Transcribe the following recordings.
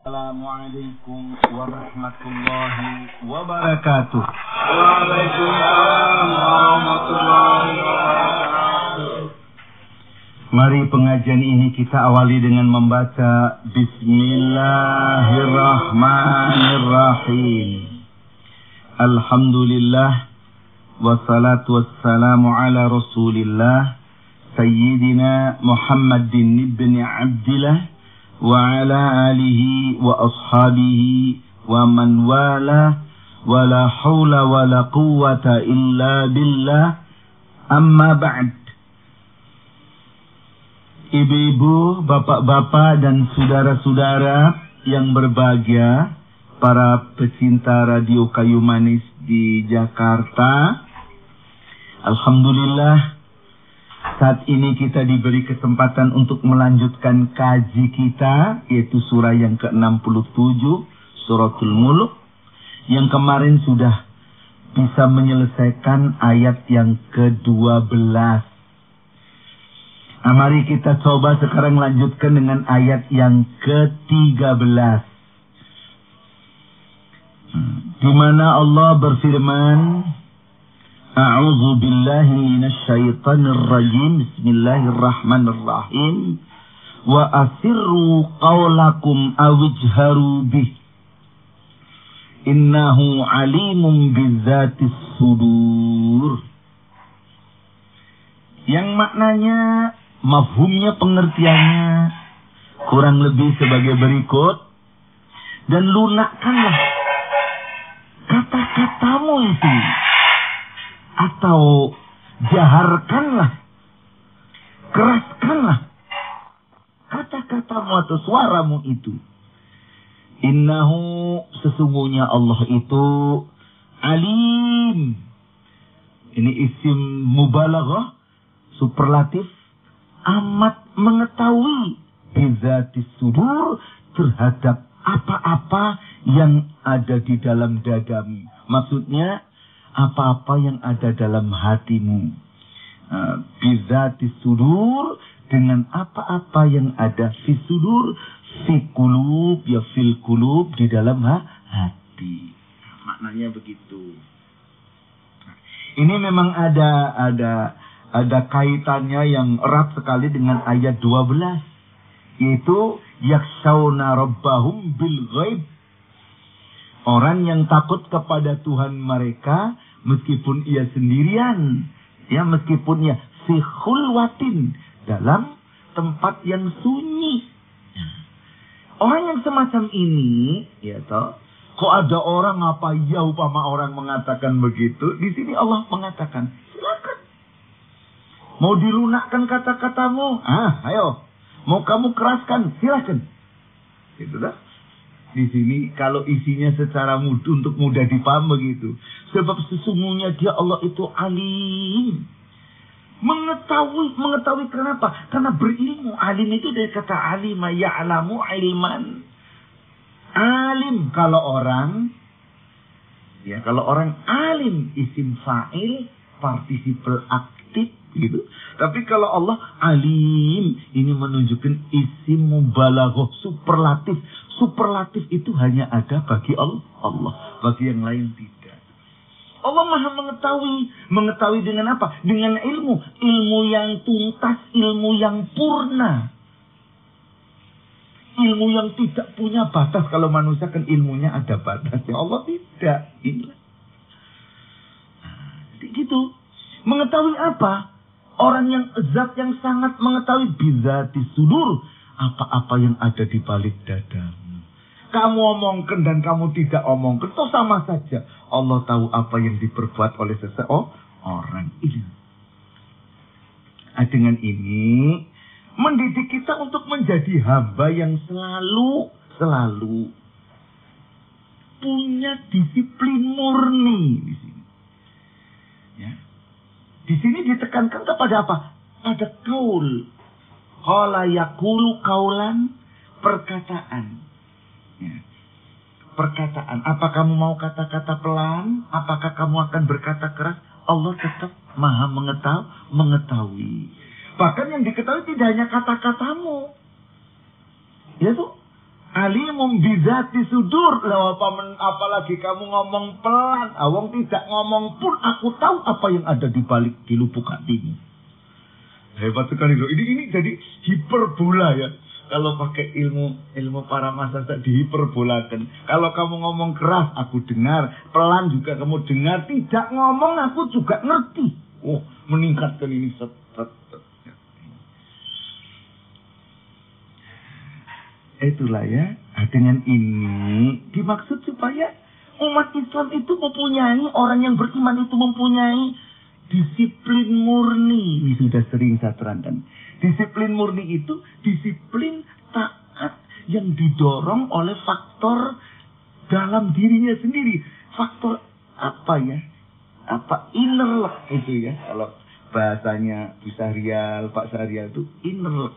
Assalamualaikum warahmatullahi wabarakatuh. Waalaikumsalam warahmatullahi wabarakatuh. Mari pengajian ini kita awali dengan membaca Bismillahirrahmanirrahim. Alhamdulillah wassalatu wassalamu ala Rasulillah Sayyidina Muhammadin ibn Abdillah wa ala alihi wa ashabihi wa man wala wa la hawla wa la quwwata illa billah, amma ba'd. Ibu-ibu, bapak-bapak dan saudara-saudara yang berbahagia, para pecinta Radio Kayu Manis di Jakarta, alhamdulillah saat ini kita diberi kesempatan untuk melanjutkan kaji kita, yaitu surah yang ke-67, Suratul Mulk, yang kemarin sudah bisa menyelesaikan ayat yang ke-12. Nah, mari kita coba sekarang lanjutkan dengan ayat yang ke-13. Di mana Allah berfirman, A'udzu billahi minasyaitonir rajim. Bismillahirrahmanirrahim. Wa asirru qawlakum awjharu bih. Innahu alimun bizzatis sudur. Yang maknanya, mafhumnya, pengertiannya kurang lebih sebagai berikut. Dan lunakkanlah kata-katamu itu, atau jaharkanlah, keraskanlah kata-katamu atau suaramu itu. Innahu, sesungguhnya Allah itu alim. Ini isim mubalaghah, superlatif, amat mengetahui bizatis sudur, terhadap apa-apa yang ada di dalam dadamu. Maksudnya apa-apa yang ada dalam hatimu. Bizatis sudur, dengan apa-apa yang ada fi sudur, fi kulub, ya fil kulub, di dalam hati. Maknanya begitu. Ini memang ada kaitannya yang erat sekali dengan ayat 12, yaitu yakhshawna rabbahum bil ghaib. Orang yang takut kepada Tuhan mereka meskipun ia sendirian, ya, meskipun ia fi khulwatin, dalam tempat yang sunyi. Orang yang semacam ini, ya toh, kok ada orang apa ya upama orang mengatakan begitu, di sini Allah mengatakan, silakan. Mau dilunakkan kata-katamu, ayo. Mau kamu keraskan, silakan. Gitu dah. Di sini kalau isinya secara untuk mudah dipaham begitu. Sebab sesungguhnya dia Allah itu alim. Mengetahui kenapa? Karena berilmu. Alim itu dari kata alima ya'lamu ilman. Alim kalau orang alim, isim fa'il, partisiple aktif gitu. Tapi kalau Allah alim, ini menunjukkan isim mubalaghah, superlatif. Superlatif itu hanya ada bagi Allah, bagi yang lain tidak. Allah Maha mengetahui dengan apa? Dengan ilmu yang tuntas, ilmu yang purna. Ilmu yang tidak punya batas. Kalau manusia kan ilmunya ada batasnya, Allah tidak. Inilah. Jadi gitu. Mengetahui apa? Orang yang zat yang sangat mengetahui bizatis sudur, apa-apa yang ada di balik dadamu. Kamu omongkan dan kamu tidak omongkan, itu sama saja. Allah tahu apa yang diperbuat oleh seseorang ini. Dengan ini mendidik kita untuk menjadi hamba yang selalu punya disiplin murni di sini. Ya. Di sini ditekankan kepada apa? Pada kaul. Qala yaqulu kaulan, perkataan. Ya. Perkataan. Apa kamu mau kata-kata pelan? Apakah kamu akan berkata keras? Allah tetap Maha mengetahui. Bahkan yang diketahui tidak hanya kata-katamu. Ya tuh. Alimum bizati sudur. Apalagi kamu ngomong pelan. Awang tidak ngomong pun aku tahu apa yang ada di balik di lubuk hatimu. Hebat sekali loh. Ini jadi hiperbola ya. Kalau pakai ilmu para masasa dihiperbolakan. Kalau kamu ngomong keras aku dengar, pelan juga kamu dengar, tidak ngomong aku juga ngerti. Oh, meningkatkan ini Itulah ya, dengan ini dimaksud supaya umat Islam itu mempunyai, orang yang beriman itu mempunyai disiplin murni. Ini sudah sering saya terangkan. Disiplin murni itu disiplin taat yang didorong oleh faktor dalam dirinya sendiri. Faktor apa ya? Apa inner lock itu ya. Kalau bahasanya Bu Syahrial, Pak Syahrial itu inner lock.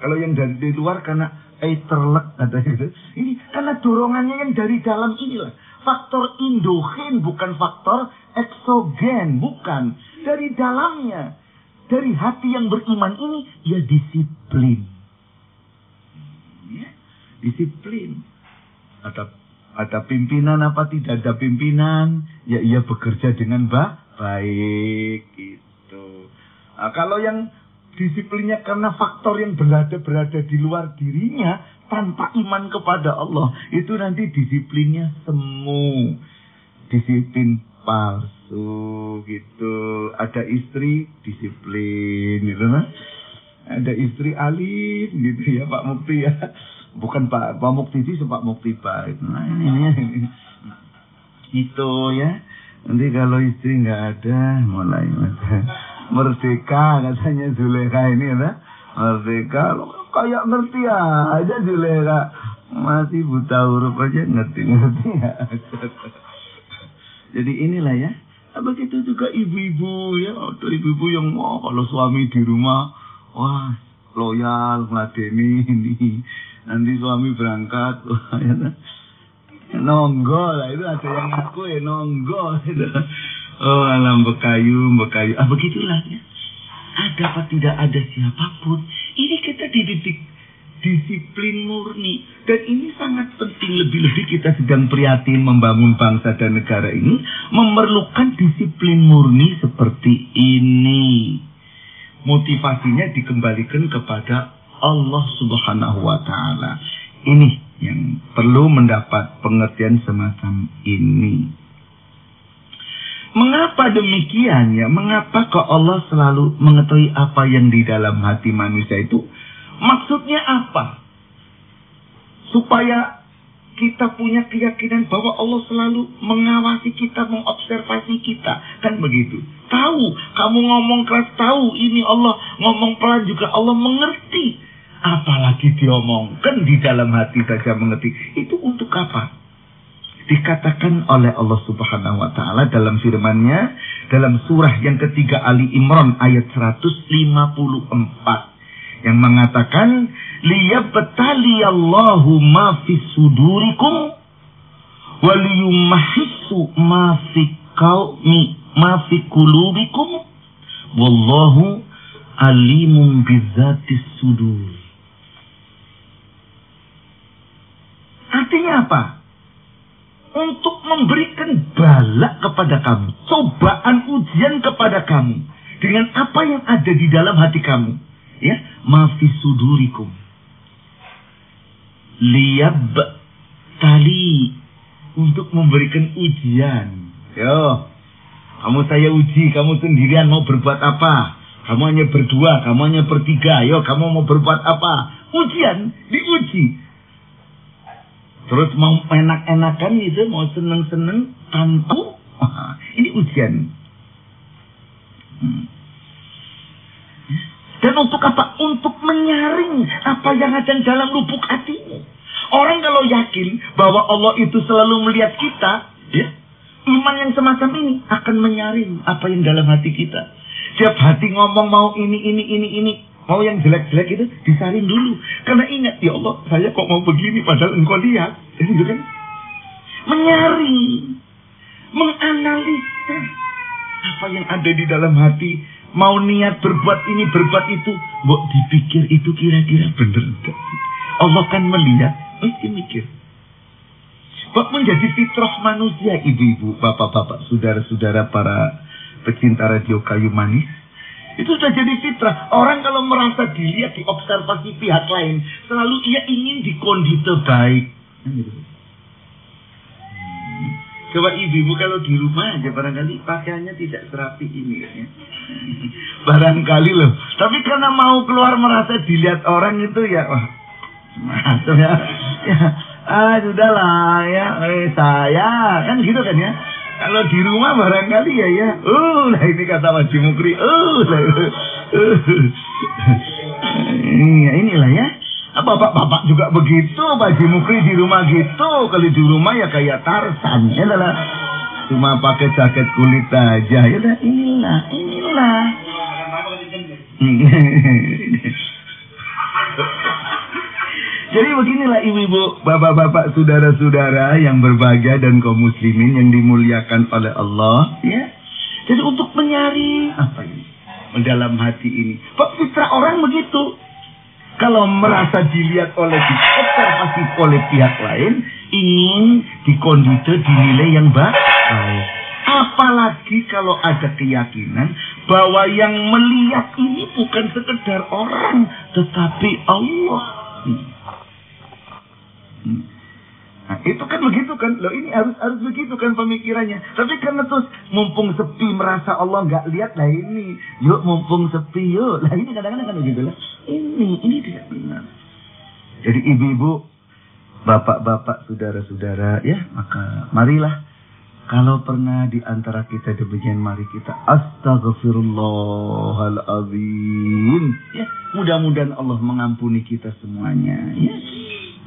Kalau yang dari luar karena terlek ada gitu. Ini karena dorongannya yang dari dalam inilah. Faktor endogen bukan faktor eksogen, bukan. Dari dalamnya. Dari hati yang beriman ini ya disiplin. Ya, disiplin. Ada pimpinan apa tidak ada pimpinan, ya ia bekerja dengan baik gitu. Nah, kalau yang disiplinnya karena faktor yang berada di luar dirinya tanpa iman kepada Allah, itu nanti disiplinnya semu, disiplin palsu gitu. Ada istri disiplin gitu kan, ada istri alim gitu ya Pak Mukti ya, bukan Pak Mukti sih, Pak Mukti Pak. Nah ini itu ya. Nanti kalau istri nggak ada mulai merdeka katanya Zulekha ini ya, merdeka kayak ngerti aja Zulekha, masih buta huruf aja ngerti ya. Jadi inilah ya. Begitu juga ibu-ibu ya, ada ibu-ibu yang kalau suami di rumah wah loyal meladeni ini, nanti suami berangkat ya, nonggol lah, itu ada yang ngaku ya nonggol gitu. Oh alam bekayu. Begitulah ya. Ada apa tidak ada siapapun, ini kita dididik disiplin murni. Dan ini sangat penting, lebih-lebih kita sedang prihatin membangun bangsa dan negara ini, memerlukan disiplin murni seperti ini. Motivasinya dikembalikan kepada Allah Subhanahu wa Ta'ala. Ini yang perlu mendapat pengertian semacam ini. Mengapa demikian ya? Mengapa kok Allah selalu mengetahui apa yang di dalam hati manusia itu? Maksudnya apa? Supaya kita punya keyakinan bahwa Allah selalu mengawasi kita, mengobservasi kita. Kan begitu. Tahu, kamu ngomong keras, tahu ini Allah, ngomong pelan juga Allah mengerti. Apalagi diomongkan di dalam hati saja mengerti. Itu untuk apa? Dikatakan oleh Allah Subhanahu wa Ta'ala dalam firman-Nya dalam surah yang ketiga Ali Imran ayat 154 yang mengatakan liyabtaliyallahu ma fis sudurikum wa liyumahhissu ma fi qulubikum wallahu alimun bizzatis sudur. Artinya apa? Untuk memberikan balak kepada kamu, cobaan ujian kepada kamu dengan apa yang ada di dalam hati kamu, ya, mafis sudurikum, liyab tali, untuk memberikan ujian. Yo, kamu saya uji, kamu sendirian mau berbuat apa? Kamu hanya berdua, kamu hanya bertiga. Yo, kamu mau berbuat apa? Ujian, diuji. Terus mau enak-enakan gitu, mau seneng-seneng tanpa, ini ujian. Dan untuk apa? Untuk menyaring apa yang ada dalam lubuk hatimu. Orang kalau yakin bahwa Allah itu selalu melihat kita, ya, iman yang semacam ini akan menyaring apa yang dalam hati kita. Tiap hati ngomong mau ini. Mau yang jelek-jelek itu disaring dulu. Karena ingat, ya Allah, saya kok mau begini padahal engkau lihat. Gitu kan? Menyaring. Menganalisa. Apa yang ada di dalam hati. Mau niat berbuat ini, berbuat itu. Mbok dipikir itu kira-kira bener enggak? Allah kan melihat. Mesti mikir. Menjadi fitrah manusia, ibu-ibu, bapak-bapak, saudara-saudara, para pecinta radio kayu manis. Itu sudah jadi fitrah. Orang kalau merasa dilihat, diobservasi pihak lain, selalu ia ingin dikondite baik. Coba ibu-ibu kalau di rumah aja barangkali pakaiannya tidak serapi ini ya. Barangkali loh. Tapi karena mau keluar merasa dilihat orang itu ya, wah, masuk ya. Sudahlah ya, saya kan gitu kan ya. Kalau di rumah barangkali ya. Nah ini kata Haji Mukri. Inilah ya. Bapak juga begitu, Pak Haji Mukri di rumah gitu. Kalau di rumah ya kayak Tarsan, ya lah. Cuma pakai jaket kulit aja. Ya udah inilah. Jadi beginilah ibu-ibu, bapak-bapak, saudara-saudara yang berbahagia dan kaum muslimin yang dimuliakan oleh Allah, ya. Jadi untuk menyari apa ini dalam hati ini. Pak, fitrah orang begitu. Kalau merasa dilihat diobservasi oleh pihak lain, ingin dikondite dinilai yang baik. Apalagi kalau ada keyakinan bahwa yang melihat ini bukan sekedar orang, tetapi Allah. Nah, itu kan begitu kan. Loh, ini harus begitu kan pemikirannya. Tapi karena terus mumpung sepi merasa Allah nggak lihat, lah ini. Yuk mumpung sepi yuk. Lah ini kadang-kadang kan begitu lah. Ini tidak benar. Jadi ibu-ibu, bapak-bapak, saudara-saudara, ya, maka marilah kalau pernah di antara kita demikian, mari kita astaghfirullahaladzim. Ya, mudah-mudahan Allah mengampuni kita semuanya. Ya.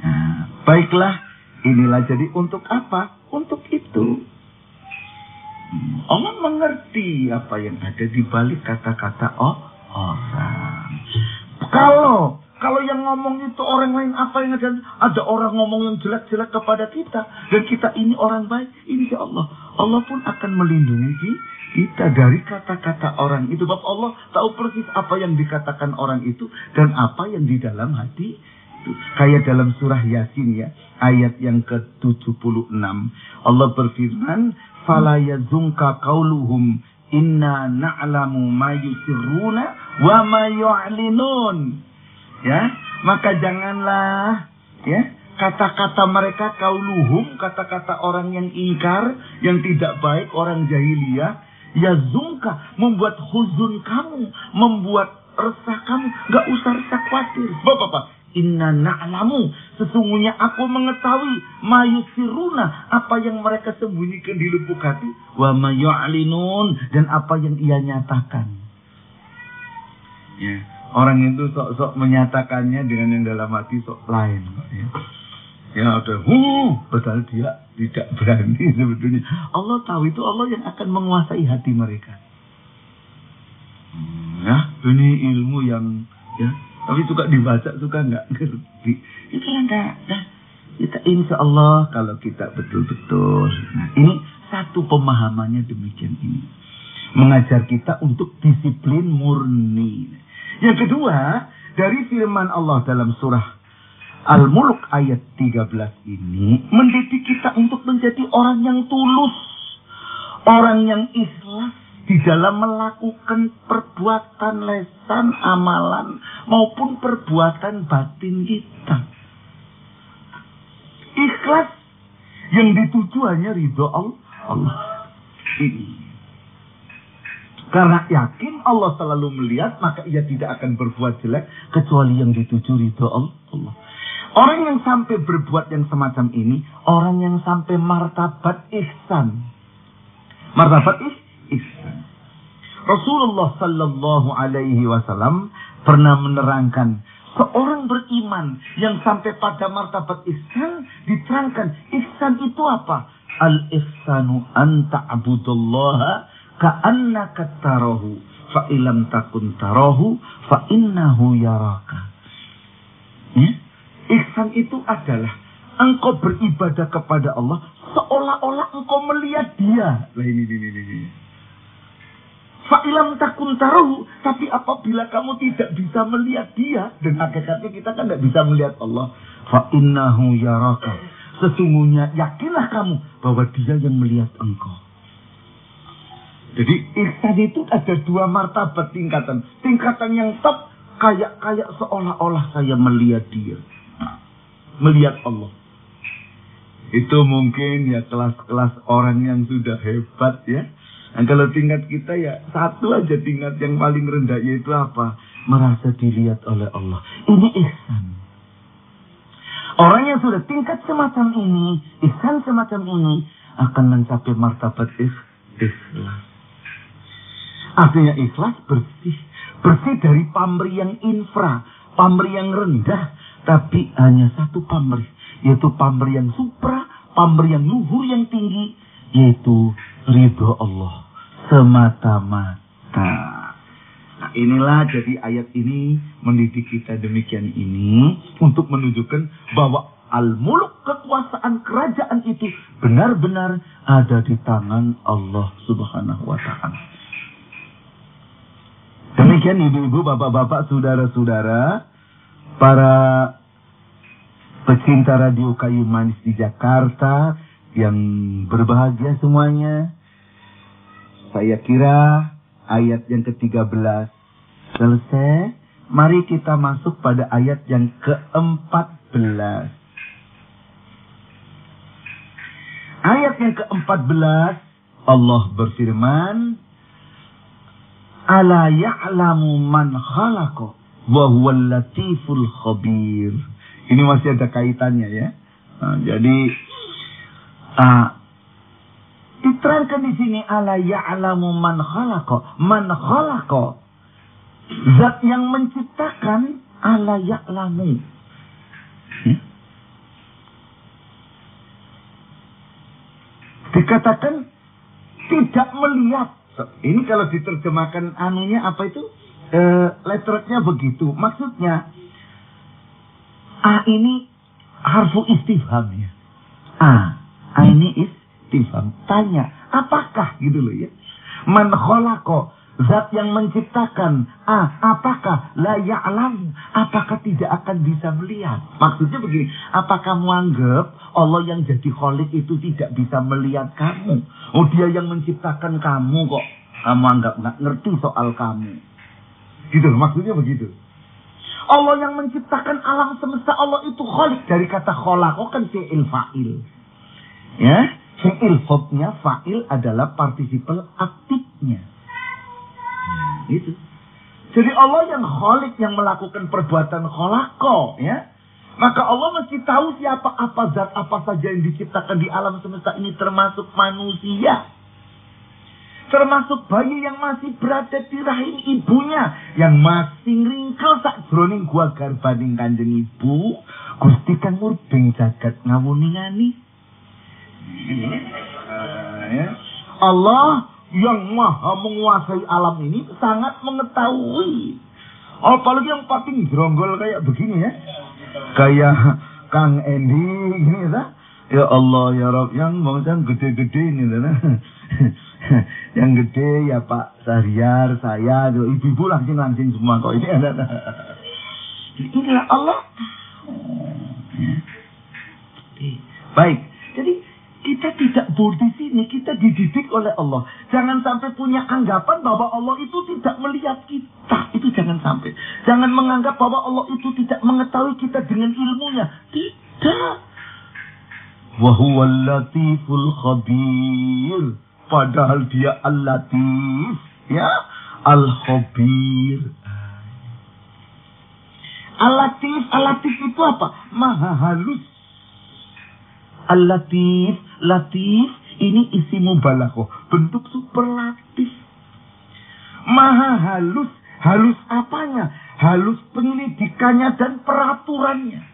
Nah, baiklah, inilah jadi untuk apa? Untuk itu. Allah mengerti apa yang ada di balik kata-kata orang. Kalau yang ngomong itu orang lain, apa yang ada orang ngomong yang jelek-jelek kepada kita, dan kita ini orang baik, insya Allah pun akan melindungi kita dari kata-kata orang itu. Sebab Allah tahu persis apa yang dikatakan orang itu dan apa yang di dalam hati. Kayak dalam surah Yasin ya, ayat yang ke-76. Allah berfirman, "Fala yazunka qauluhum inna na'lamu ma yusirruna wa ma yu'linun." Ya, maka janganlah ya kata-kata mereka qauluhum, kata-kata orang yang ingkar, yang tidak baik, orang jahiliyah, yazunka, membuat huzun kamu, membuat resah kamu. Enggak usah resah, khawatir. Bapak-bapak, inna na'lamu, sesungguhnya aku mengetahui mayusiruna, apa yang mereka sembunyikan di lubuk hati, wa mayu'linun, dan apa yang ia nyatakan. Ya, orang itu sok-sok menyatakannya dengan yang dalam hati sok lain. Ya ada, padahal dia tidak berani sebetulnya. Allah tahu itu, Allah yang akan menguasai hati mereka. Ya, ini ilmu yang ya. Tapi suka dibaca, suka nggak ngerti. Itu enggak. Kita insya Allah kalau kita betul-betul. Nah, ini satu pemahamannya demikian ini. Mengajar kita untuk disiplin murni. Yang kedua, dari firman Allah dalam surah Al-Mulk ayat 13 ini, mendidik kita untuk menjadi orang yang tulus. Orang yang ikhlas di dalam melakukan perbuatan lesan, amalan, maupun perbuatan batin kita. Ikhlas yang dituju hanya ridho Allah. Karena yakin Allah selalu melihat, maka ia tidak akan berbuat jelek kecuali yang dituju ridho Allah. Orang yang sampai berbuat yang semacam ini, orang yang sampai martabat ihsan. Martabat ihsan. Rasulullah sallallahu alaihi wasallam pernah menerangkan, seorang beriman yang sampai pada martabat ihsan, diterangkan ihsan itu apa? Al-ihsanu an ta'budallaha ka'annaka tarahu fa illam takun tarahu fa innahu yaraka. Ya? Ihsan itu adalah engkau beribadah kepada Allah seolah-olah engkau melihat Dia. Lah ini. Fa'ilam takun tarahu, tapi apabila kamu tidak bisa melihat dia, dan hakikatnya kita kan tidak bisa melihat Allah, fa'innahu yaraka, sesungguhnya yakinlah kamu bahwa dia yang melihat engkau. Jadi ihsan itu ada dua martabat tingkatan. Tingkatan yang top kayak seolah-olah saya melihat dia, melihat Allah. Itu mungkin ya kelas-kelas orang yang sudah hebat ya. Nah, kalau tingkat kita ya satu aja tingkat yang paling rendah, yaitu apa? Merasa dilihat oleh Allah. Ini ihsan. Orang yang sudah tingkat semacam ini, ihsan semacam ini, akan mencapai martabat ikhlas. Artinya ikhlas bersih. Bersih dari pamrih yang infra, pamrih yang rendah, tapi hanya satu pamrih, yaitu pamrih yang supra, pamrih yang luhur yang tinggi, yaitu ridho Allah semata-mata. Nah, inilah jadi ayat ini mendidik kita demikian ini untuk menunjukkan bahwa al-muluk, kekuasaan kerajaan itu benar-benar ada di tangan Allah Subhanahu wa Ta'ala. Demikian ibu-ibu, bapak-bapak, saudara-saudara, para pecinta radio Kayu Manis di Jakarta yang berbahagia semuanya. Saya kira ayat yang ke-13 selesai. Mari kita masuk pada ayat yang ke-14. Ayat yang ke-14 Allah berfirman, ala ya'lamu man khalaqa wa huwal latiful khabir. Ini masih ada kaitannya ya. Nah, jadi diterangkan di sini ala ya'lamu man khalaqa. Man khalaqa, zat yang menciptakan, ala ya'lamu. Dikatakan tidak melihat. Ini kalau diterjemahkan anunya apa itu? Letternya begitu. Maksudnya A ini harfu istifham ya. A ini istifham. Tanya, apakah gitu loh ya. Man khalaqa, zat yang menciptakan. Apakah la ya'lam, apakah tidak akan bisa melihat. Maksudnya begini, apa kamu anggap Allah yang jadi khalik itu tidak bisa melihat kamu? Oh, dia yang menciptakan kamu kok. Kamu anggap nggak ngerti soal kamu. Gitu loh, maksudnya begitu. Allah yang menciptakan alam semesta, Allah itu khalik. Dari kata khalaqa kan fi'il fa'il. Ya, fi'il verbnya fa'il adalah partisipal aktifnya. Itu. Jadi Allah yang khalik, yang melakukan perbuatan khalaqa, ya. Maka Allah mesti tahu siapa, apa zat apa saja yang diciptakan di alam semesta ini, termasuk manusia. Termasuk bayi yang masih berada di rahim ibunya, yang masih ringkel sak jroning gua garbaning Kanjeng Ibu, Gusti kang murbeng jagat ngawuningani. Allah yang maha menguasai alam ini sangat mengetahui. Apalagi yang paling geronggol kayak begini ya. Kayak Kang Endi gini ya. Ya Allah ya Rabb, yang gede-gede ini lah. Yang gede ya Pak Sahriar, saya, ibu-ibu langsing semua kok ini ada. Inilah Allah. Baik, jadi kita tidak bodoh di sini, kita dididik oleh Allah. Jangan sampai punya anggapan bahwa Allah itu tidak melihat kita. Itu jangan sampai. Jangan menganggap bahwa Allah itu tidak mengetahui kita dengan ilmunya. Tidak. Wa huwal latiful khabir. Padahal dia al-latif, ya, al-khabir. Al-latif itu apa? Maha halus. Al-latif, latif, ini isi mubalaghah, bentuk superlatif. Maha halus, halus apanya? Halus penyelidikannya dan peraturannya.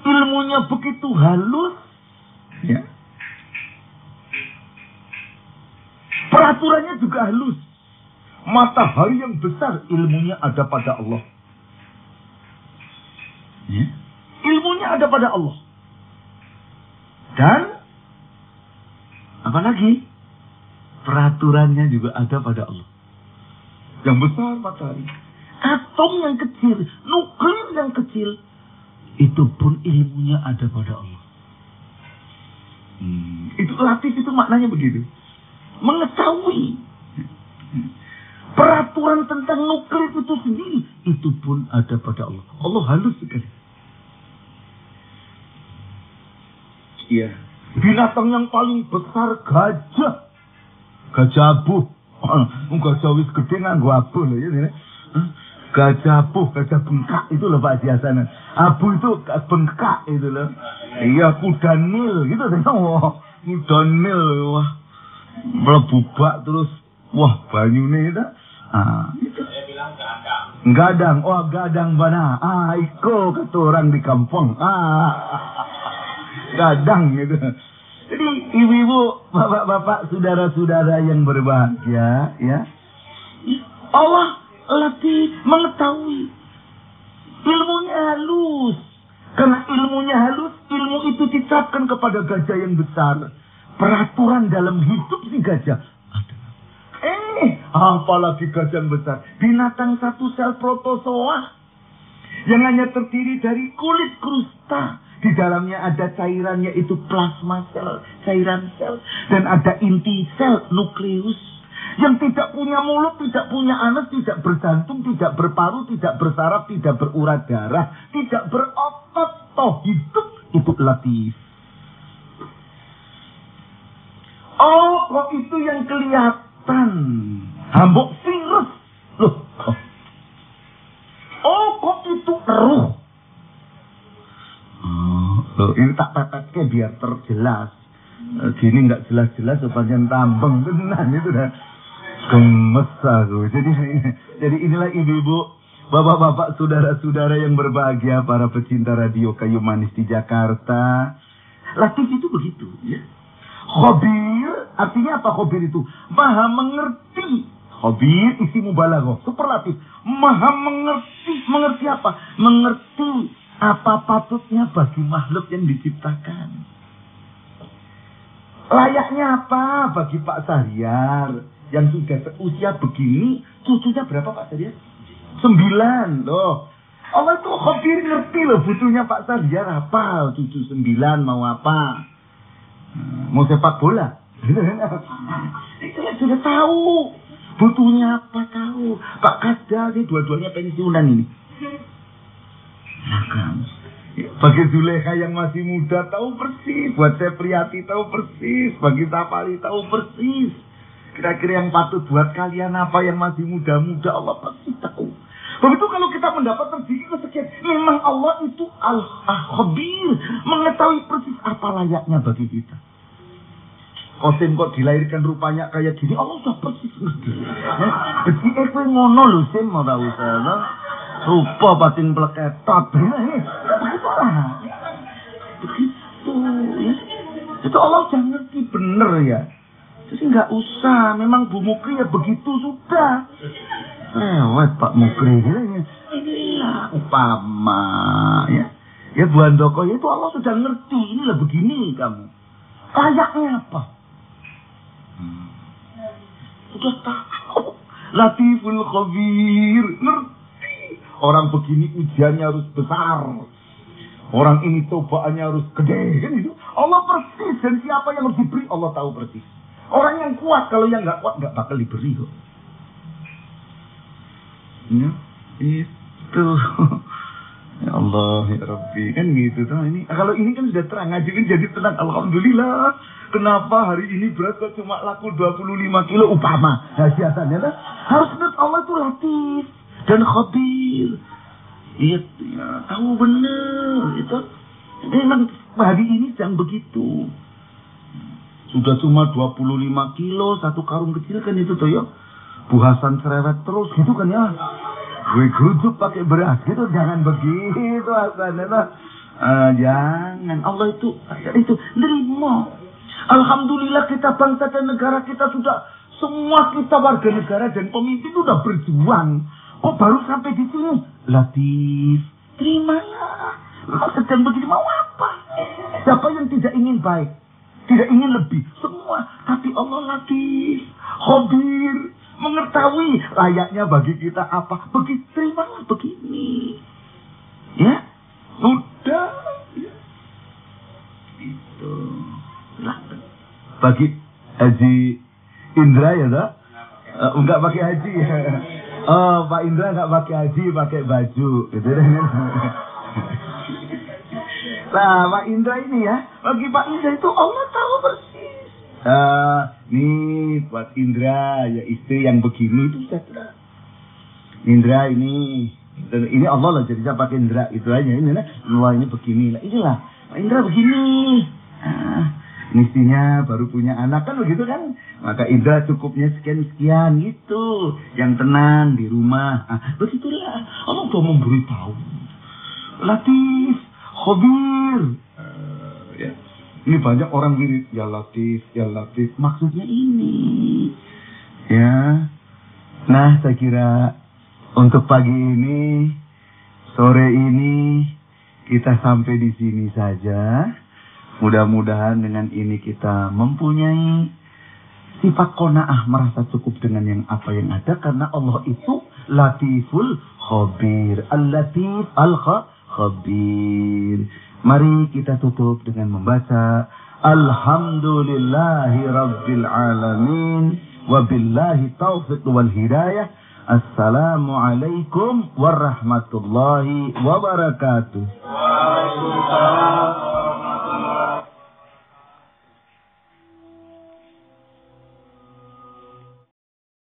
Ilmunya begitu halus, ya. Peraturannya juga halus. Matahari yang besar, ilmunya ada pada Allah. Ya. Ilmunya ada pada Allah. Dan apa lagi? Peraturannya juga ada pada Allah. yang besar matahari. Atom yang kecil, nuklir yang kecil, itu pun ilmunya ada pada Allah. Itu latif, itu maknanya begitu. Mengetahui peraturan tentang nuklir itu sendiri, itu pun ada pada Allah. Allah halus sekali. Iya. Binatang yang paling besar gajah. Gajah abu. Gajah wis gede nganggo abu loh ya. Gajah abu, gajah bengkak itu loh Pak Diasana. Abu itu bengkak itu loh. Iya, kuda Nil gitu deh. Wah, kuda Nil wah. Mlebu bak terus wah banyune itu. Itu. Gadang. Oh, gadang mana? Iko kata orang di kampung. Gadang gitu. Jadi ibu-ibu, bapak-bapak, saudara-saudara yang berbahagia, ya. Allah latif mengetahui. Ilmunya halus. Karena ilmunya halus, ilmu itu dicapkan kepada gajah yang besar. Peraturan dalam hidup si gajah. Apalagi gajah yang besar. Binatang satu sel protozoa. Yang hanya terdiri dari kulit krusta. Di dalamnya ada cairan, yaitu plasma sel, cairan sel. Dan ada inti sel, nukleus. Yang tidak punya mulut, tidak punya anus, tidak berjantung, tidak berparu, tidak bersaraf, tidak berurat darah, tidak berotot, toh hidup. Itu latif. Oh, kok itu yang kelihatan? Hambok virus. Loh. Oh, kok itu ruh? Loh, ini tak pepetke biar terjelas. Gini nggak jelas-jelas sepanjang tambeng tenan itu dah. Gemes aku. Jadi inilah ibu-ibu, bapak-bapak, saudara-saudara yang berbahagia, para pecinta radio Kayu Manis di Jakarta. Latif itu begitu, ya. Khabir, artinya apa khabir itu? Maha mengerti. Khabir isi mubalaghah, superlatif. Maha mengerti. Mengerti apa? Mengerti apa patutnya bagi makhluk yang diciptakan. Layaknya apa bagi Pak Sahriar yang sudah usia begini, cucunya berapa Pak Sahriar? 9 loh. Allah itu khabir, ngerti loh butuhnya Pak Sahriar apa. Cucu 9 mau apa? Mau sepak bola. Itu sudah tahu. Butuhnya apa tahu. Pak Kasda ini dua-duanya pensiunan ini. Bagi Zulekha yang masih muda tahu persis. Buat saya Priyati tahu persis. Bagi Sapali tahu persis. Kira-kira yang patut buat kalian apa yang masih muda-muda, Allah pasti tahu. Begitu kalau kita mendapat rezeki kesekian, memang Allah itu Al-Khabir, mengetahui persis apa layaknya bagi kita. Kosim kok dilahirkan rupanya kayak gini, Allah sudah persis ngerti. Jadi kowe ngono lho Sim, ora usah. Rupa batin pleketot. Begitu ya. Itu Allah sudah ngerti bener ya. Jadi nggak usah, memang Bu Mukri ya begitu sudah. Lewat Pak Mukri ya. Inilah upama ya. Ya Bu Andoko ya, itu Allah sudah ngerti. Inilah begini kamu. Layaknya apa? Sudah tahu. Latiful Khabir, ngerti. Orang begini ujiannya harus besar. Orang ini cobaannya harus gede. Kan itu Allah persis. Dan siapa yang harus diberi Allah tahu persis. Orang yang kuat, kalau yang nggak kuat nggak bakal diberi kok. Ya, itu. Ya Allah, ya Rabbi, kan gitu tuh. Ini kalau ini kan sudah terang, ngajiin jadi tenang. Alhamdulillah. Kenapa hari ini berat kok cuma laku 25 kilo upama? Nah, biasanya lah. Harus ingat Allah itu latif dan khabir. Iya, ya, tahu bener itu. Memang hari ini sedang begitu. Sudah cuma 25 kilo, satu karung kecil kan itu tuh ya. Bu Hasan cerewet terus gitu kan ya. Gue gerujuk pakai beras gitu, jangan begitu Hasan ya. Jangan, Allah itu nerima. Alhamdulillah kita bangsa dan negara kita sudah, semua kita warga negara dan pemimpin sudah berjuang. Kok baru sampai di sini? Latif, terimalah. Kok sedang begini mau apa? Siapa yang tidak ingin baik? Tidak ingin lebih, semua. Tapi Allah latif, khabir, mengetahui layaknya bagi kita apa. Begitu, terimalah begini. Ya, udah. Ya. Itu. Nah, bagi Haji Indra ya, tak? Enggak pakai haji ya. Oh, Pak Indra enggak pakai haji, pakai baju. Gitu kan. Nah, Pak Indra ini ya, bagi Pak Indra itu Allah tahu persis. Nih buat Indra, ya istri yang begini itu sudah. Indra ini Allah lah jadi saya pakai Indra itu aja ini lah. Allah ini begini lah, inilah Pak Indra begini. Mestinya baru punya anak kan begitu kan, maka Indra cukupnya sekian gitu, yang tenang di rumah. Begitulah Allah mau memberitahu. Latif, Khabir. Ya. Ini banyak orang wirid ya Latif, maksudnya ini. Ya. Nah, saya kira untuk pagi ini, sore ini kita sampai di sini saja. Mudah-mudahan dengan ini kita mempunyai sifat qanaah, merasa cukup dengan yang apa yang ada, karena Allah itu Latiful Khabir. Al-Latif Al-Khabir. Mari kita tutup dengan membaca Alhamdulillahi Rabbil Alamin wabillahi taufiq wal hidayah. Assalamualaikum warahmatullahi wabarakatuh. Waalaikumsalam.